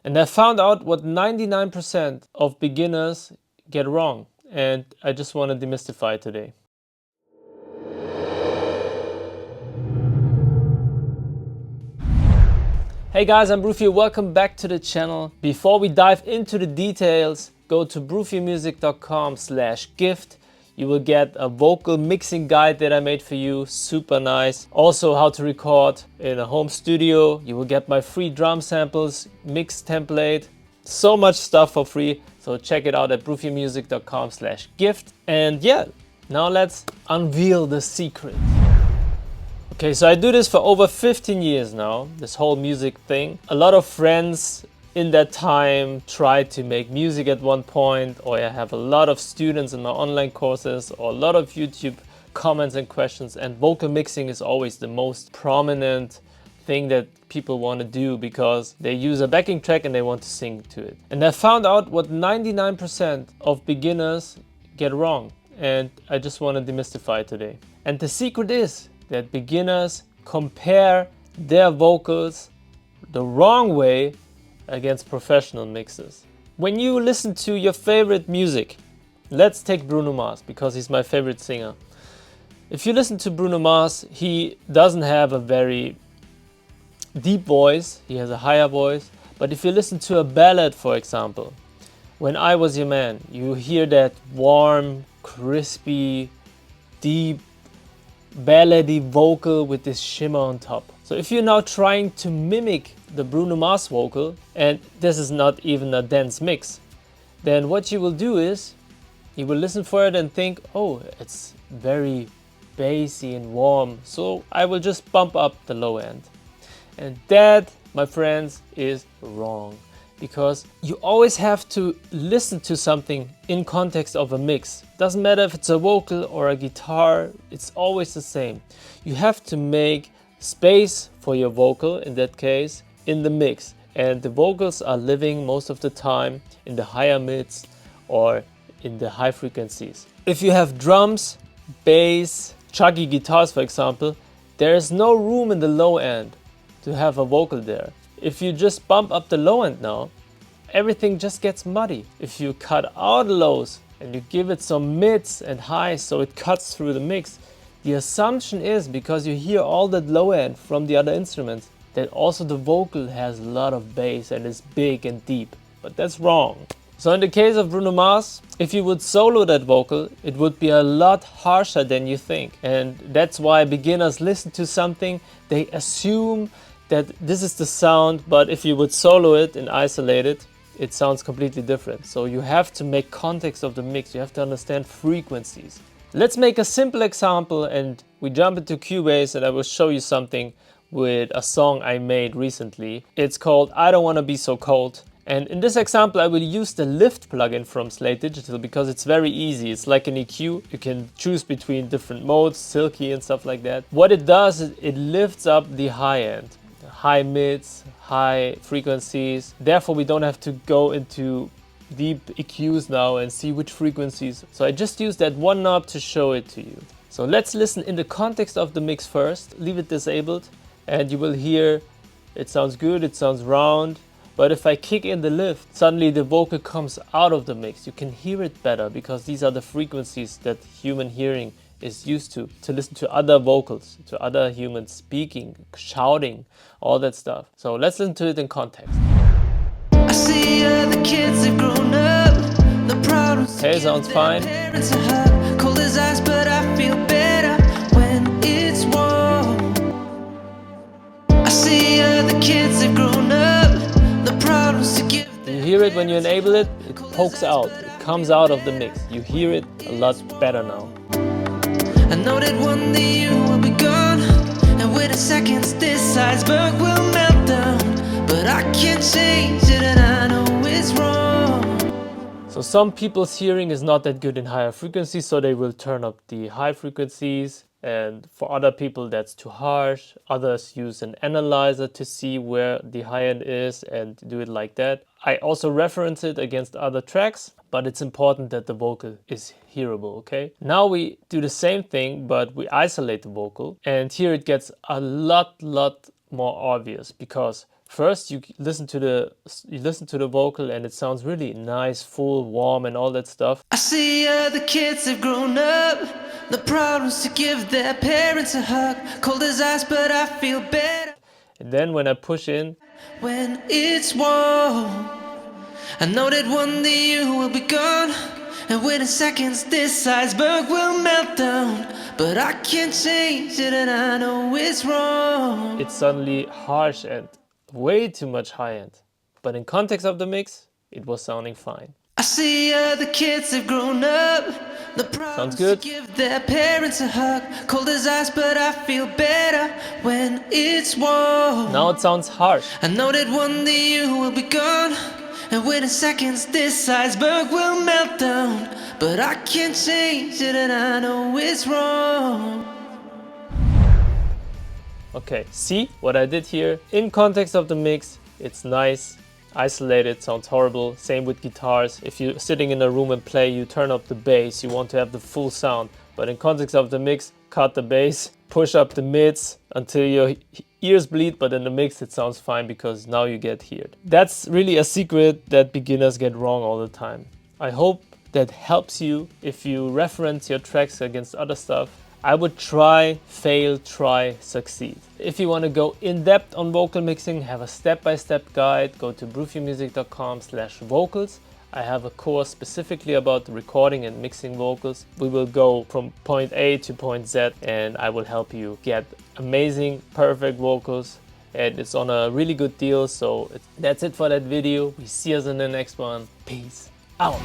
And I found out what 99% of beginners get wrong, and I just want to demystify it today. Hey guys, I'm Brufio. Welcome back to the channel. Before we dive into the details, go to brufiomusic.com/gift. You will get a vocal mixing guide that I made for you, super nice. Also how to record in a home studio. You will get my free drum samples, mix template, so much stuff for free. So check it out at brufiomusic.com/gift. And yeah, now let's unveil the secret. Okay, so I do this for over 15 years now, this whole music thing. A lot of friends in that time tried to make music at one point, or I have a lot of students in my online courses, or a lot of YouTube comments and questions, and vocal mixing is always the most prominent thing that people want to do because they use a backing track and they want to sing to it. And I found out what 99% of beginners get wrong, and I just want to demystify it today. And the secret is that beginners compare their vocals the wrong way against professional mixers. When you listen to your favorite music, let's take Bruno Mars because he's my favorite singer. If you listen to Bruno Mars, he doesn't have a very deep voice, he has a higher voice. But if you listen to a ballad, for example, When I Was Your Man, you hear that warm, crispy, deep, ballady vocal with this shimmer on top. So if you're now trying to mimic the Bruno Mars vocal, and this is not even a dense mix, then what you will do is you will listen for it and think, oh, it's very bassy and warm, so I will just bump up the low end. And that, my friends, is wrong. Because you always have to listen to something in context of a mix. Doesn't matter if it's a vocal or a guitar, it's always the same. You have to make space for your vocal, in that case, in the mix. And the vocals are living most of the time in the higher mids or in the high frequencies. If you have drums, bass, chuggy guitars, for example, there is no room in the low end to have a vocal there. If you just bump up the low end now, everything just gets muddy. If you cut out the lows and you give it some mids and highs so it cuts through the mix, the assumption is, because you hear all that low end from the other instruments, that also the vocal has a lot of bass and is big and deep. But that's wrong. So in the case of Bruno Mars, if you would solo that vocal, it would be a lot harsher than you think. And that's why beginners listen to something, they assume that this is the sound, but if you would solo it and isolate it, it sounds completely different. So you have to make context of the mix, you have to understand frequencies. Let's make a simple example and we jump into Cubase and I will show you something with a song I made recently. It's called I Don't Wanna Be So Cold. And in this example I will use the lift plugin from Slate Digital because it's very easy. It's like an EQ. You can choose between different modes, silky and stuff like that. What it does is it lifts up the high end. High mids, high frequencies. Therefore, we don't have to go into deep EQs now and see which frequencies. So I just use that one knob to show it to you. So let's listen in the context of the mix first. Leave it disabled and you will hear it sounds good, it sounds round. But if I kick in the lift, suddenly the vocal comes out of the mix. You can hear it better because these are the frequencies that human hearing is used to listen to other vocals, to other humans speaking, shouting, all that stuff. So let's listen to it in context. I see other kids have grown up. The problems okay, sounds fine. Parents are hot, cold as ice, but I feel better when it's warm. I see other kids have grown up. The problems to give. You hear it when you enable it, it pokes out, it comes out of the mix. You hear it a lot better now. I know that one day you will be gone, and within seconds this iceberg will melt down. But I can't change it and I know it's wrong. So some people's hearing is not that good in higher frequencies, so they will turn up the high frequencies. And for other people that's too harsh. Others use an analyzer to see where the high end is and do it like that. I also reference it against other tracks, but it's important that the vocal is hearable, okay? Now we do the same thing, but we isolate the vocal. And here it gets a lot more obvious because First, you listen to the vocal, and it sounds really nice, full, warm, and all that stuff. I see other kids have grown up. The problems to give their parents a hug. Cold as ice, but I feel better. And then when I push in, when it's warm, I know that one day you will be gone, and within seconds this iceberg will melt down. But I can't change it, and I know it's wrong. It's suddenly harsh and way too much high end. But in context of the mix, it was sounding fine. I see other kids have grown up. The Sounds good. To give their parents a hug. Cold as ice, but I feel better when it's warm. Now it sounds harsh. I know that one day you will be gone, and within seconds this iceberg will melt down. But I can't change it, and I know it's wrong. Okay, see what I did here? In context of the mix, it's nice. Isolated, sounds horrible. Same with guitars. If you're sitting in a room and play, you turn up the bass, you want to have the full sound. But in context of the mix, cut the bass, push up the mids until your ears bleed, but in the mix it sounds fine because now you get heard. That's really a secret that beginners get wrong all the time. I hope that helps you if you reference your tracks against other stuff. I would try, fail, try, succeed. If you want to go in depth on vocal mixing, have a step-by-step guide, go to brufiomusic.com/vocals. I have a course specifically about recording and mixing vocals. We will go from point A to point Z, and I will help you get amazing, perfect vocals. And it's on a really good deal. So that's it for that video. We see us in the next one. Peace out.